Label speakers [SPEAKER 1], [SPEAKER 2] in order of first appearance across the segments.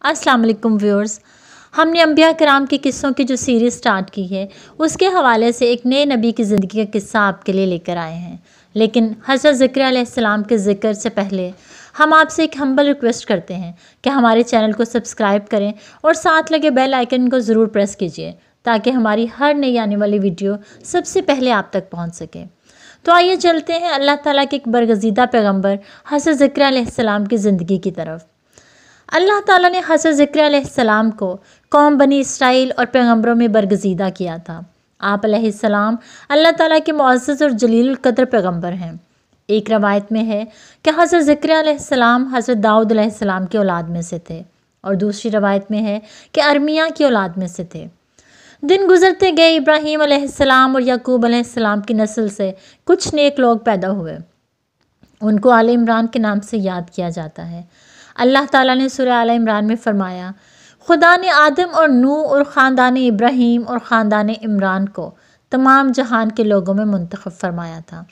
[SPEAKER 1] السلام علیکم ویورز، ہم نے انبیاء کرام کے قصوں کی جو سیریز سٹارٹ کی ہے اس کے حوالے سے ایک نئے نبی کی زندگی کا قصہ آپ کے لیے لے کر آئے ہیں۔ لیکن حضرت زکریا علیہ السلام کے ذکر سے پہلے ہم آپ سے ایک ہمبل ریکویسٹ کرتے ہیں کہ ہمارے چینل کو سبسکرائب کریں اور ساتھ لگے بیل آئیکن کو ضرور پریس کیجیے تاکہ ہماری ہر نئی آنے والی ویڈیو سب سے پہلے آپ تک پہنچ سکے۔ تو آئیے چلتے ہیں اللہ تعالیٰ کے ایک برگزیدہ پیغمبر حضرت زکریا علیہ السلام کی زندگی کی طرف۔ اللہ تعالیٰ نے حضرت زکریا علیہ السلام کو قوم بنی اسرائیل اور پیغمبروں میں برگزیدہ کیا تھا۔ آپ علیہ السلام اللہ تعالیٰ کے معزز اور جلیل القدر پیغمبر ہیں۔ ایک روایت میں ہے کہ حضرت زکریا علیہ السلام حضرت داؤد علیہ السلام کی اولاد میں سے تھے، اور دوسری روایت میں ہے کہ ارمیہ کی اولاد میں سے تھے۔ دن گزرتے گئے، ابراہیم علیہ السلام اور یعقوب علیہ السلام کی نسل سے کچھ نیک لوگ پیدا ہوئے۔ ان کو آل عمران کے نام سے یاد کیا جاتا ہے۔ اللہ تعالیٰ نے سورہ آل عمران میں فرمایا، خدا نے آدم اور نوح اور خاندان ابراہیم اور خاندان عمران کو تمام جہان کے لوگوں میں منتخب فرمایا تھا۔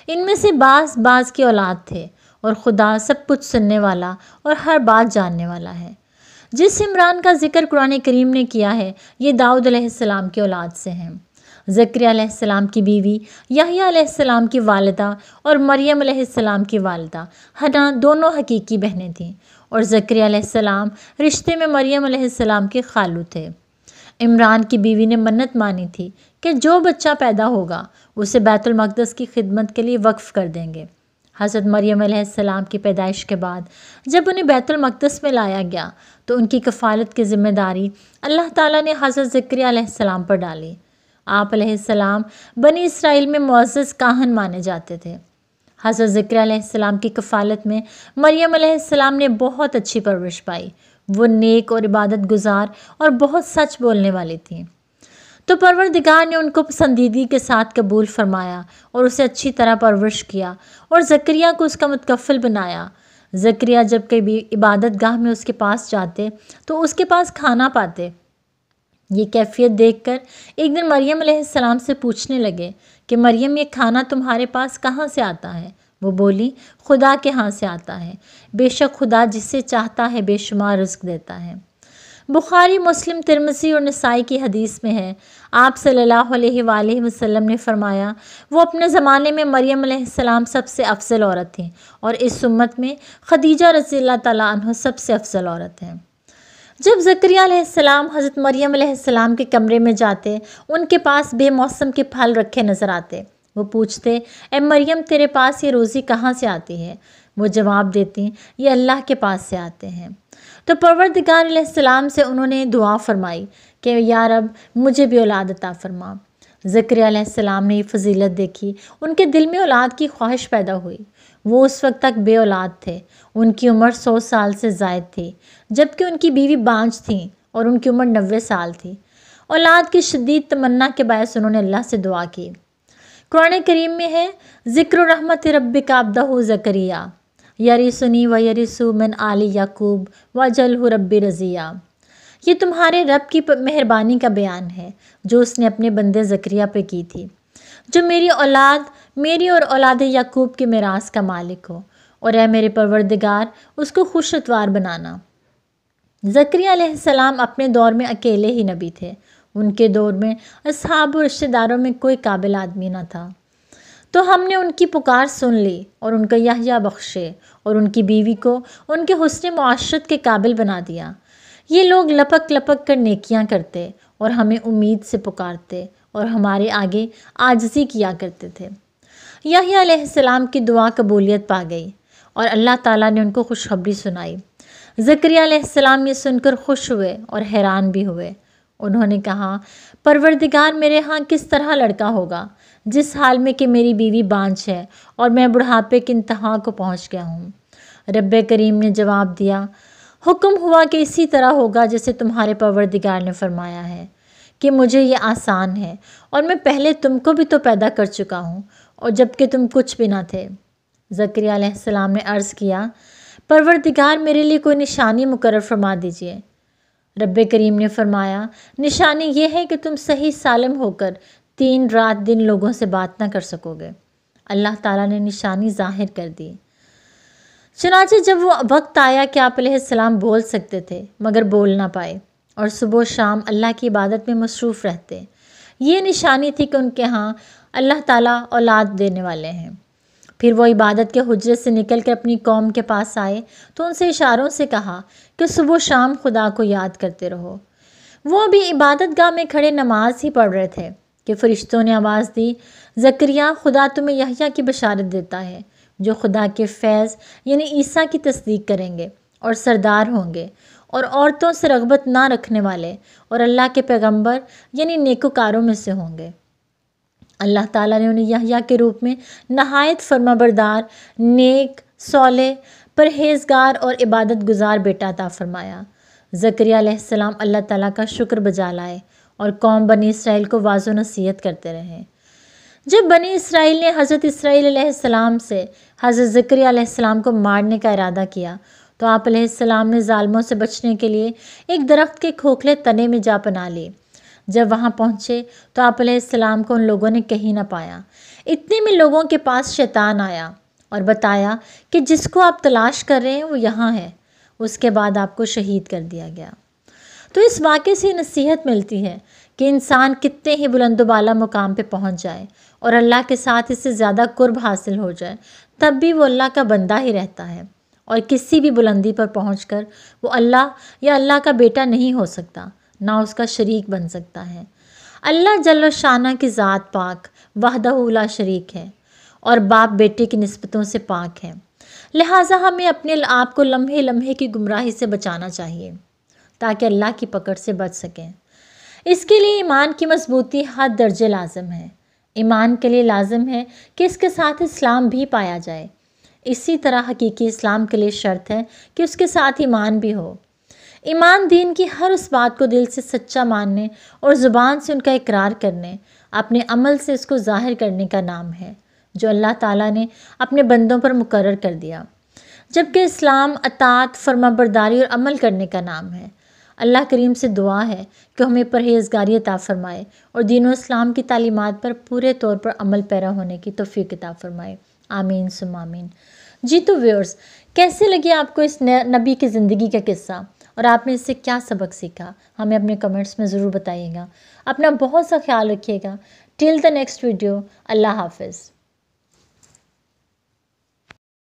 [SPEAKER 1] ان میں سے بعض کی اولاد تھے، اور خدا سب کچھ سننے والا اور ہر بات جاننے والا ہے۔ جس عمران کا ذکر قرآن کریم نے کیا ہے یہ داؤد علیہ السلام کی اولاد سے ہیں۔ زکریا علیہ السلام کی بیوی یحییٰ علیہ السلام کی والدہ اور مریم علیہ السلام کی والدہ حنا دونوں حقیقی بہنیں تھیں، اور زکریا علیہ السلام رشتے میں مریم علیہ السلام کے خالو تھے۔ عمران کی بیوی نے منت مانی تھی کہ جو بچہ پیدا ہوگا اسے بیت المقدس کی خدمت کے لیے وقف کر دیں گے۔ حضرت مریم علیہ السلام کی پیدائش کے بعد جب انہیں بیت المقدس میں لایا گیا تو ان کی کفالت کی ذمہ داری اللہ تعالیٰ نے حضرت زکریا علیہ السلام پر ڈالی۔ آپ علیہ السلام بنی اسرائیل میں معزز کاہن مانے جاتے تھے۔ حضرت زکریا علیہ السلام کی کفالت میں مریم علیہ السلام نے بہت اچھی پرورش پائی۔ وہ نیک اور عبادت گزار اور بہت سچ بولنے والی تھیں، تو پروردگار نے ان کو پسندیدگی کے ساتھ قبول فرمایا اور اسے اچھی طرح پرورش کیا اور زکریا کو اس کا متکفل بنایا۔ زکریا جب کبھی عبادت گاہ میں اس کے پاس جاتے تو اس کے پاس کھانا پاتے۔ یہ کیفیت دیکھ کر ایک دن مریم علیہ السلام سے پوچھنے لگے کہ مریم، یہ کھانا تمہارے پاس کہاں سے آتا ہے؟ وہ بولی، خدا کے ہاں سے آتا ہے، بے شک خدا جسے چاہتا ہے بے شمار رزق دیتا ہے۔ بخاری، مسلم، ترمذی اور نسائی کی حدیث میں ہے، آپ صلی اللہ علیہ وآلہ وسلم نے فرمایا، وہ اپنے زمانے میں مریم علیہ السلام سب سے افضل عورت تھیں، اور اس امت میں خدیجہ رضی اللہ تعالیٰ عنہ سب سے افضل عورت ہیں۔ جب زکریا علیہ السلام حضرت مریم علیہ السلام کے کمرے میں جاتے ان کے پاس بے موسم کے پھل رکھے نظر آتے۔ وہ پوچھتے، اے مریم، تیرے پاس یہ روزی کہاں سے آتی ہے؟ وہ جواب دیتی، یہ اللہ کے پاس سے آتے ہیں۔ تو پروردگار علیہ السلام سے انہوں نے دعا فرمائی کہ یا رب مجھے بھی اولاد عطا فرما۔ زکریا علیہ السلام نے یہ فضیلت دیکھی، ان کے دل میں اولاد کی خواہش پیدا ہوئی۔ وہ اس وقت تک بے اولاد تھے، ان کی عمر 100 سال سے زائد تھی، جبکہ ان کی بیوی بانجھ تھیں اور ان کی عمر 90 سال تھی۔ اولاد کی شدید تمنا کے باعث انہوں نے اللہ سے دعا کی۔ قرآن کریم میں ہے، ذکر رحمت ربک عبدہ زکریا یرثنی و یرث من آل یعقوب واجعلہ ربی رضیہ۔ یہ تمہارے رب کی مہربانی کا بیان ہے جو اس نے اپنے بندے زکریا پہ کی تھی، جو میری اور اولاد یعقوب کے میراث کا مالک ہو، اور اے میرے پروردگار اس کو خوش اتوار بنانا۔ زکریا علیہ السلام اپنے دور میں اکیلے ہی نبی تھے۔ ان کے دور میں اصحاب و رشتہ داروں میں کوئی قابل آدمی نہ تھا، تو ہم نے ان کی پکار سن لی اور ان کو یحییٰ بخشے، اور ان کی بیوی کو ان کے حسن معاشرت کے قابل بنا دیا۔ یہ لوگ لپک لپک کر نیکیاں کرتے اور ہمیں امید سے پکارتے اور ہمارے آگے عاجزی کیا کرتے تھے۔ یحییٰ علیہ السلام کی دعا قبولیت پا گئی اور اللہ تعالیٰ نے ان کو خوشخبری سنائی۔ زکریا علیہ السلام یہ سن کر خوش ہوئے اور حیران بھی ہوئے۔ انہوں نے کہا، پروردگار، میرے ہاں کس طرح لڑکا ہوگا جس حال میں کہ میری بیوی بانجھ ہے اور میں بڑھاپے کی انتہا کو پہنچ گیا ہوں؟ رب کریم نے جواب دیا، حکم ہوا کہ اسی طرح ہوگا جیسے تمہارے پروردگار نے فرمایا ہے کہ مجھے یہ آسان ہے، اور میں پہلے تم کو بھی تو پیدا کر چکا ہوں، اور جب کہ تم کچھ بھی نہ تھے۔ زکریا علیہ السلام نے عرض کیا، پروردگار میرے لیے کوئی نشانی مقرر فرما دیجئے۔ رب کریم نے فرمایا، نشانی یہ ہے کہ تم صحیح سالم ہو کر 3 رات دن لوگوں سے بات نہ کر سکو گے۔ اللہ تعالیٰ نے نشانی ظاہر کر دی۔ چنانچہ جب وہ وقت آیا کہ آپ علیہ السلام بول سکتے تھے مگر بول نہ پائے اور صبح و شام اللہ کی عبادت میں مصروف رہتے، یہ نشانی تھی کہ ان کے ہاں اللہ تعالیٰ اولاد دینے والے ہیں۔ پھر وہ عبادت کے حجرے سے نکل کر اپنی قوم کے پاس آئے تو ان سے اشاروں سے کہا کہ صبح و شام خدا کو یاد کرتے رہو۔ وہ ابھی عبادت گاہ میں کھڑے نماز ہی پڑھ رہے تھے کہ فرشتوں نے آواز دی، زکریا خدا تمہیں یحییٰ کی بشارت دیتا ہے جو خدا کے فیض یعنی عیسیٰ کی تصدیق کریں گے اور سردار ہوں گے اور عورتوں سے رغبت نہ رکھنے والے اور اللہ کے پیغمبر یعنی نیکوکاروں میں سے ہوں گے۔ اللہ تعالیٰ نے انہیں یحییٰ کے روپ میں نہایت فرمانبردار، نیک، صالح، پرہیزگار اور عبادت گزار بیٹا عطا فرمایا۔ زکریا علیہ السلام اللہ تعالیٰ کا شکر بجا لائے اور قوم بنی اسرائیل کو واعظ و نصیحت کرتے رہے۔ جب بنی اسرائیل نے حضرت اسرائیل علیہ السلام سے حضرت زکریا علیہ السلام کو مارنے کا ارادہ کیا تو آپ علیہ السلام نے ظالموں سے بچنے کے لیے ایک درخت کے کھوکھلے تنے میں جا پناہ لی۔ جب وہاں پہنچے تو آپ علیہ السلام کو ان لوگوں نے کہیں نہ پایا۔ اتنے میں لوگوں کے پاس شیطان آیا اور بتایا کہ جس کو آپ تلاش کر رہے ہیں وہ یہاں ہے۔ اس کے بعد آپ کو شہید کر دیا گیا۔ تو اس واقعے سے نصیحت ملتی ہے کہ انسان کتنے ہی بلند و بالا مقام پہ پہنچ جائے اور اللہ کے ساتھ اس سے زیادہ قرب حاصل ہو جائے تب بھی وہ اللہ کا بندہ ہی رہتا ہے، اور کسی بھی بلندی پر پہنچ کر وہ اللہ یا اللہ کا بیٹا نہیں ہو سکتا، نہ اس کا شریک بن سکتا ہے۔ اللہ جل شانہ کی ذات پاک وحدہ لا شریک ہے اور باپ بیٹے کی نسبتوں سے پاک ہے، لہٰذا ہمیں اپنے آپ کو لمحے لمحے کی گمراہی سے بچانا چاہیے تاکہ اللہ کی پکڑ سے بچ سکیں۔ اس کے لیے ایمان کی مضبوطی ہر درجے لازم ہے۔ ایمان کے لیے لازم ہے کہ اس کے ساتھ اسلام بھی پایا جائے، اسی طرح حقیقی اسلام کے لیے شرط ہے کہ اس کے ساتھ ایمان بھی ہو۔ ایمان دین کی ہر اس بات کو دل سے سچا ماننے اور زبان سے ان کا اقرار کرنے، اپنے عمل سے اس کو ظاہر کرنے کا نام ہے جو اللہ تعالیٰ نے اپنے بندوں پر مقرر کر دیا، جبکہ اسلام اطاعت، فرمانبرداری اور عمل کرنے کا نام ہے۔ اللہ کریم سے دعا ہے کہ ہمیں پرہیزگاری عطا فرمائے اور دین و اسلام کی تعلیمات پر پورے طور پر عمل پیرا ہونے کی توفیق عطا فرمائے، آمین ثم آمین۔ جی تو ویورز، کیسے لگے آپ کو اس نبی کی زندگی کا قصہ اور آپ نے اس سے کیا سبق سیکھا؟ ہمیں اپنے کمنٹس میں ضرور بتائیے گا۔ اپنا بہت سا خیال رکھیے گا۔ ٹل دا نیکسٹ ویڈیو، اللہ حافظ۔